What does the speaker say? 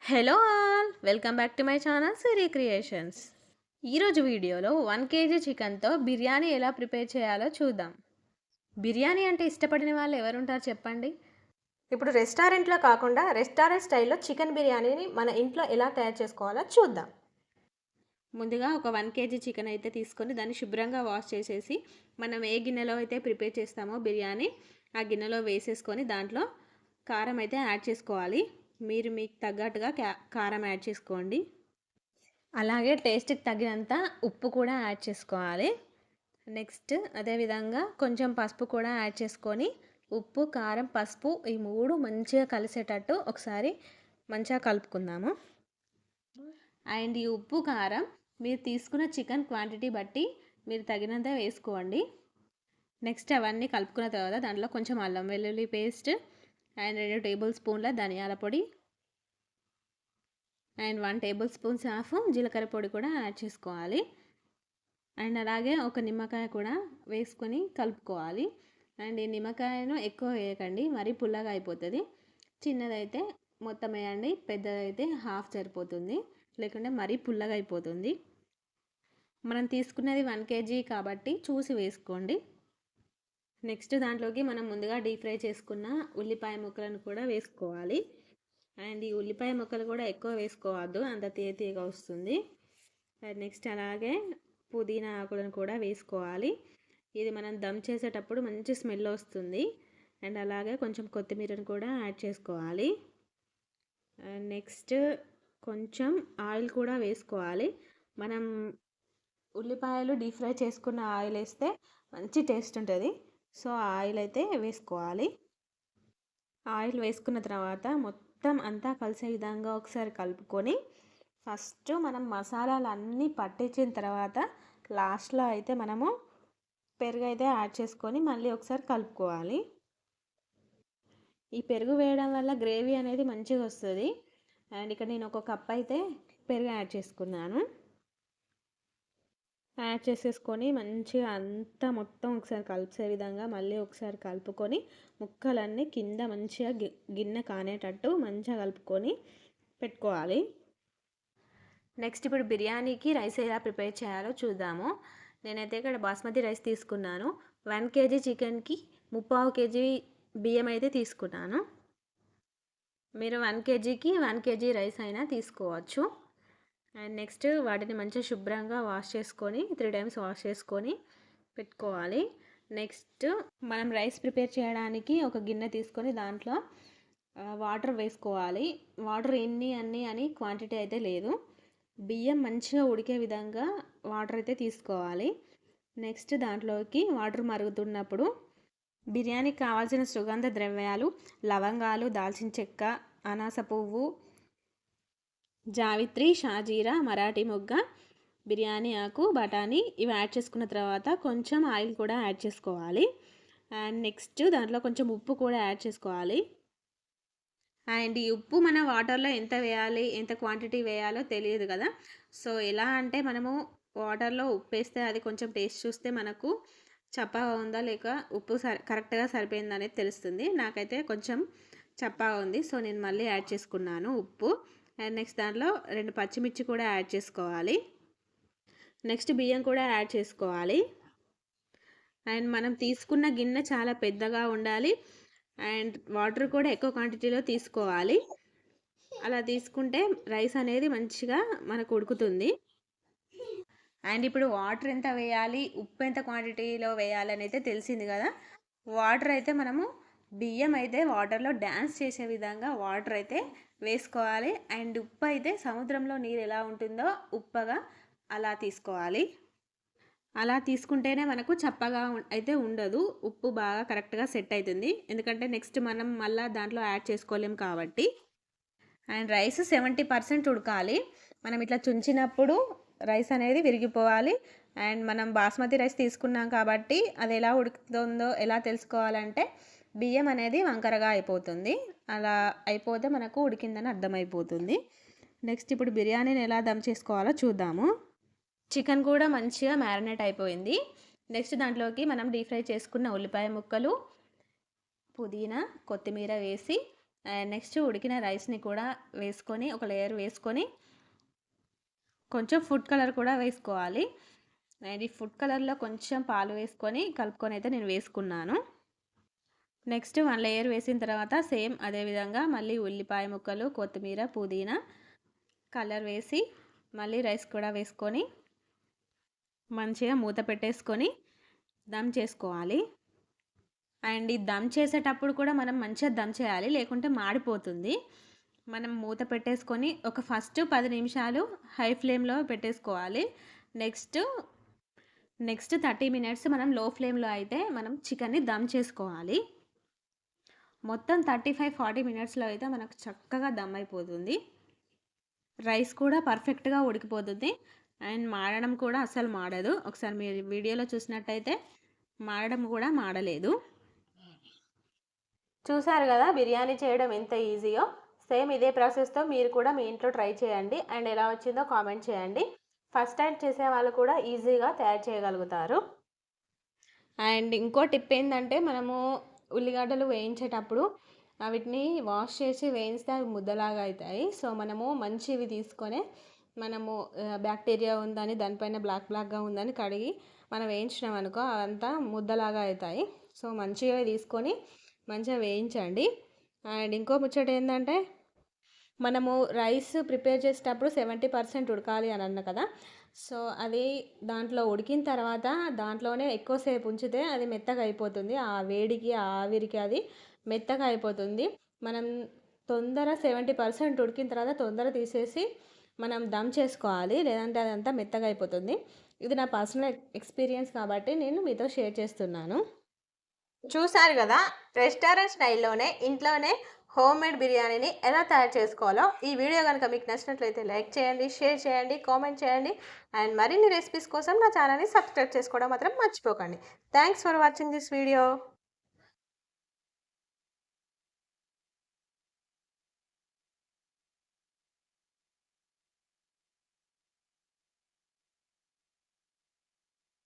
Hello all welcome back to my channel Siri creations. ఈరోజు వీడియోలో 1 kg చికెన్తో బిర్యానీ ఎలా ప్రిపేర్ చేయాలో చూద్దాం. బిర్యానీ అంటే ఇష్టపడిన వాళ్ళు ఎవరుంటారు చెప్పండి. ఇప్పుడు రెస్టారెంట్లో కాకుండా రెస్టారెంట్ స్టైల్లో చికెన్ బిర్యానీని మన ఇంట్లో ఎలా తయారు చేసుకోవాలో చూద్దాం. ముందుగా ఒక 1 kg చికెన్ అయితే తీసుకొని దాన్ని శుభ్రంగా వాష్ చేసేసి మనం ఏ గిన్నెలో అయితే ప్రిపేర్ చేస్తామో బిర్యానీ ఆ గిన్నెలో వేసేసుకొని దాంట్లో కారం అయితే యాడ్ చేసుకోవాలి. మీరు మీకు తగ్గట్టుగా కారం యాడ్ చేసుకోండి. అలాగే టేస్ట్కి తగినంత ఉప్పు కూడా యాడ్ చేసుకోవాలి. నెక్స్ట్ అదేవిధంగా కొంచెం పసుపు కూడా యాడ్ చేసుకొని ఉప్పు, కారం, పసుపు ఈ మూడు మంచిగా కలిసేటట్టు ఒకసారి మంచిగా కలుపుకుందాము. అండ్ ఈ ఉప్పు, కారం మీరు తీసుకున్న చికెన్ క్వాంటిటీ బట్టి మీరు తగినంత వేసుకోండి. నెక్స్ట్ అవన్నీ కలుపుకున్న తర్వాత దాంట్లో కొంచెం అల్లం వెల్లుల్లి పేస్ట్ అండ్ 2 టేబుల్ స్పూన్ల ధనియాల పొడి అండ్ 1 టేబుల్ స్పూన్స్ ఆఫ్ జీలకర్ర పొడి కూడా యాడ్ చేసుకోవాలి. అండ్ అలాగే ఒక నిమ్మకాయ కూడా వేసుకొని కలుపుకోవాలి. అండ్ ఈ నిమ్మకాయను ఎక్కువ వేయకండి, మరీ పుల్లగా అయిపోతుంది. చిన్నదైతే మొత్తం వేయండి, పెద్దదైతే హాఫ్ సరిపోతుంది, లేకుంటే మరీ పుల్లగా అయిపోతుంది. మనం తీసుకున్నది 1 kg కాబట్టి చూసి వేసుకోండి. నెక్స్ట్ దాంట్లోకి మనం ముందుగా డీప్ ఫ్రై చేసుకున్న ఉల్లిపాయ ముక్కలను కూడా వేసుకోవాలి. అండ్ ఈ ఉల్లిపాయ ముక్కలు కూడా ఎక్కువ వేసుకోవద్దు, అంత తీయగా వస్తుంది. అండ్ నెక్స్ట్ అలాగే పుదీనా ఆకులను కూడా వేసుకోవాలి. ఇది మనం దమ్ చేసేటప్పుడు మంచి స్మెల్ వస్తుంది. అండ్ అలాగే కొంచెం కొత్తిమీరను కూడా యాడ్ చేసుకోవాలి. అండ్ నెక్స్ట్ కొంచెం ఆయిల్ కూడా వేసుకోవాలి. మనం ఉల్లిపాయలు డీప్ ఫ్రై చేసుకున్న ఆయిల్ వేస్తే మంచి టేస్ట్ ఉంటుంది. సో ఆయిల్ అయితే వేసుకోవాలి. ఆయిల్ వేసుకున్న తర్వాత మొత్తం అంతా కలిసే విధంగా ఒకసారి కలుపుకొని ఫస్ట్ మనం మసాలాలు అన్నీ పట్టించిన తర్వాత లాస్ట్లో అయితే మనము పెరుగు అయితే యాడ్ చేసుకొని మళ్ళీ ఒకసారి కలుపుకోవాలి. ఈ పెరుగు వేయడం వల్ల గ్రేవీ అనేది మంచిగా వస్తుంది. అండ్ ఇక్కడ నేను ఒక కప్ అయితే పెరుగు యాడ్ చేసుకున్నాను. యాడ్ చేసేసుకొని మంచిగా అంతా మొత్తం ఒకసారి కలిసే విధంగా మళ్ళీ ఒకసారి కలుపుకొని ముక్కలన్నీ కింద మంచిగా గిన్నె కానేటట్టు మంచిగా కలుపుకొని పెట్టుకోవాలి. నెక్స్ట్ ఇప్పుడు బిర్యానీకి రైస్ ఎలా ప్రిపేర్ చేయాలో చూద్దాము. నేనైతే ఇక్కడ బాస్మతి రైస్ తీసుకున్నాను. 1 kg చికెన్కి 3/4 kg బియ్యం అయితే తీసుకున్నాను. మీరు 1 kgకి 1 kg రైస్ అయినా తీసుకోవచ్చు. అండ్ నెక్స్ట్ వాటిని మంచిగా శుభ్రంగా వాష్ చేసుకొని 3 times వాష్ చేసుకొని పెట్టుకోవాలి. నెక్స్ట్ మనం రైస్ ప్రిపేర్ చేయడానికి ఒక గిన్నె తీసుకొని దాంట్లో వాటర్ వేసుకోవాలి. వాటర్ ఎన్ని అన్ని అని క్వాంటిటీ అయితే లేదు, బియ్యం మంచిగా ఉడికే విధంగా వాటర్ అయితే తీసుకోవాలి. నెక్స్ట్ దాంట్లోకి వాటర్ మరుగుతున్నప్పుడు బిర్యానీకి కావాల్సిన సుగంధ ద్రవ్యాలు లవంగాలు, దాల్చిన చెక్క, అనాస పువ్వు, జావిత్రి, షాజీరా, మరాఠీ మొగ్గ, బిర్యానీ ఆకు, బఠానీ ఇవి యాడ్ చేసుకున్న తర్వాత కొంచెం ఆయిల్ కూడా యాడ్ చేసుకోవాలి. అండ్ నెక్స్ట్ దాంట్లో కొంచెం ఉప్పు కూడా యాడ్ చేసుకోవాలి. అండ్ ఈ ఉప్పు మన వాటర్లో ఎంత వేయాలి, ఎంత క్వాంటిటీ వేయాలో తెలియదు కదా. సో ఎలా అంటే మనము వాటర్లో ఉప్పు వేస్తే అది కొంచెం టేస్ట్ చూస్తే మనకు చప్పగా ఉందా లేక ఉప్పు కరెక్ట్గా సరిపోయిందా అనేది తెలుస్తుంది. నాకైతే కొంచెం చప్పగా ఉంది, సో నేను మళ్ళీ యాడ్ చేసుకున్నాను ఉప్పు. అండ్ నెక్స్ట్ దాంట్లో 2 పచ్చిమిర్చి కూడా యాడ్ చేసుకోవాలి. నెక్స్ట్ బియ్యం కూడా యాడ్ చేసుకోవాలి. అండ్ మనం తీసుకున్న గిన్నె చాలా పెద్దగా ఉండాలి. అండ్ వాటర్ కూడా ఎక్కువ క్వాంటిటీలో తీసుకోవాలి. అలా తీసుకుంటే రైస్ అనేది మంచిగా మనకు ఉడుకుతుంది. అండ్ ఇప్పుడు వాటర్ ఎంత వేయాలి, ఉప్పు ఎంత క్వాంటిటీలో వేయాలి అని అయితే తెలిసింది కదా. వాటర్ అయితే మనము బియ్యం అయితే వాటర్లో డ్యాన్స్ చేసే విధంగా వాటర్ అయితే వేసుకోవాలి. అండ్ ఉప్పు అయితే సముద్రంలో నీరు ఎలా ఉంటుందో ఉప్పగా అలా తీసుకోవాలి. అలా తీసుకుంటేనే మనకు చప్పగా అయితే ఉండదు, ఉప్పు బాగా కరెక్ట్గా సెట్ అవుతుంది. ఎందుకంటే నెక్స్ట్ మనం మళ్ళీ దాంట్లో యాడ్ చేసుకోలేము కాబట్టి. అండ్ రైస్ 70% ఉడకాలి. మనం ఇట్లా చుంచినప్పుడు రైస్ అనేది విరిగిపోవాలి. అండ్ మనం బాస్మతి రైస్ తీసుకున్నాం కాబట్టి అది ఎలా ఉడుకుతుందో ఎలా తెలుసుకోవాలంటే బియ్యం అనేది వంకరగా అయిపోతుంది. అలా అయిపోతే మనకు ఉడికిందని అర్థమైపోతుంది. నెక్స్ట్ ఇప్పుడు బిర్యానీని ఎలా దమ్ చేసుకోవాలో చూద్దాము. చికెన్ కూడా మంచిగా మ్యారినేట్ అయిపోయింది. నెక్స్ట్ దాంట్లోకి మనం డీప్ ఫ్రై చేసుకున్న ఉల్లిపాయ ముక్కలు, పుదీనా, కొత్తిమీర వేసి అండ్ నెక్స్ట్ ఉడికిన రైస్ని కూడా వేసుకొని ఒక లేయర్ వేసుకొని కొంచెం ఫుడ్ కలర్ కూడా వేసుకోవాలి. అండ్ ఈ ఫుడ్ కలర్లో కొంచెం పాలు వేసుకొని కలుపుకొని అయితే నేను వేసుకున్నాను. నెక్స్ట్ 1 లేయర్ వేసిన తర్వాత సేమ్ అదేవిధంగా మళ్ళీ ఉల్లిపాయ ముక్కలు, కొత్తిమీర, పుదీనా, కలర్ వేసి మళ్ళీ రైస్ కూడా వేసుకొని మంచిగా మూత పెట్టేసుకొని దమ్ చేసుకోవాలి. అండ్ ఈ దమ్ చేసేటప్పుడు కూడా మనం మంచిగా దమ్ చేయాలి, లేకుంటే మాడిపోతుంది. మనం మూత పెట్టేసుకొని ఒక ఫస్ట్ 10 నిమిషాలు హై ఫ్లేమ్లో పెట్టేసుకోవాలి. నెక్స్ట్ 30 మినిట్స్ మనం లో ఫ్లేమ్లో అయితే మనం చికెన్ని దమ్ చేసుకోవాలి. మొత్తం 35-40 మినిట్స్లో అయితే మనకు చక్కగా దమ్ అయిపోతుంది. రైస్ కూడా పర్ఫెక్ట్గా ఉడికిపోతుంది అండ్ మాడడం కూడా అస్సలు మాడదు. ఒకసారి మీరు వీడియోలో చూసినట్టయితే మాడడం కూడా మాడలేదు. చూసారు కదా బిర్యానీ చేయడం ఎంత ఈజీయో. సేమ్ ఇదే ప్రాసెస్తో మీరు కూడా మీ ఇంట్లో ట్రై చేయండి అండ్ ఎలా వచ్చిందో కామెంట్ చేయండి. ఫస్ట్ టైం చేసే వాళ్ళు కూడా ఈజీగా తయారు చేయగలుగుతారు. అండ్ ఇంకో టిప్ ఏంటంటే మనము ఉల్లిగడ్డలు వేయించేటప్పుడు వీటిని వాష్ చేసి వేయిస్తే అవి ముద్దలాగా అవుతాయి. సో మనము మంచివి తీసుకొని మనము బ్యాక్టీరియా ఉందని దానిపైన బ్లాక్గా ఉందని కడిగి మనం వేయించినాం అనుకో అవంతా ముద్దలాగా అవుతాయి. సో మంచిగా తీసుకొని మంచిగా వేయించండి. అండ్ ఇంకో ముచ్చట ఏంటంటే మనము రైస్ ప్రిపేర్ చేసేటప్పుడు 70% ఉడకాలి అని అన్న కదా. సో అది దాంట్లో ఉడికిన తర్వాత దాంట్లోనే ఎక్కువసేపు ఉంచితే అది మెత్తగా అయిపోతుంది. ఆ వేడికి ఆ ఆవిరికి అది మెత్తగా అయిపోతుంది. మనం తొందర 70% ఉడికిన తర్వాత తొందర తీసేసి మనం దమ్ చేసుకోవాలి, లేదంటే అదంతా మెత్తగా అయిపోతుంది. ఇది నా పర్సనల్ ఎక్స్పీరియన్స్ కాబట్టి నేను మీతో షేర్ చేస్తున్నాను. చూసారు కదా రెస్టారెంట్ స్టైల్లోనే ఇంట్లోనే హోమ్ మేడ్ బిర్యానీని ఎలా తయారు చేసుకోవాలో. ఈ వీడియో కనుక మీకు నచ్చినట్లయితే లైక్ చేయండి, షేర్ చేయండి, కామెంట్ చేయండి అండ్ మరిన్ని రెసిపీస్ కోసం నా ఛానల్ని సబ్స్క్రైబ్ చేసుకోవడం మాత్రం మర్చిపోకండి. Thanks for watching this video.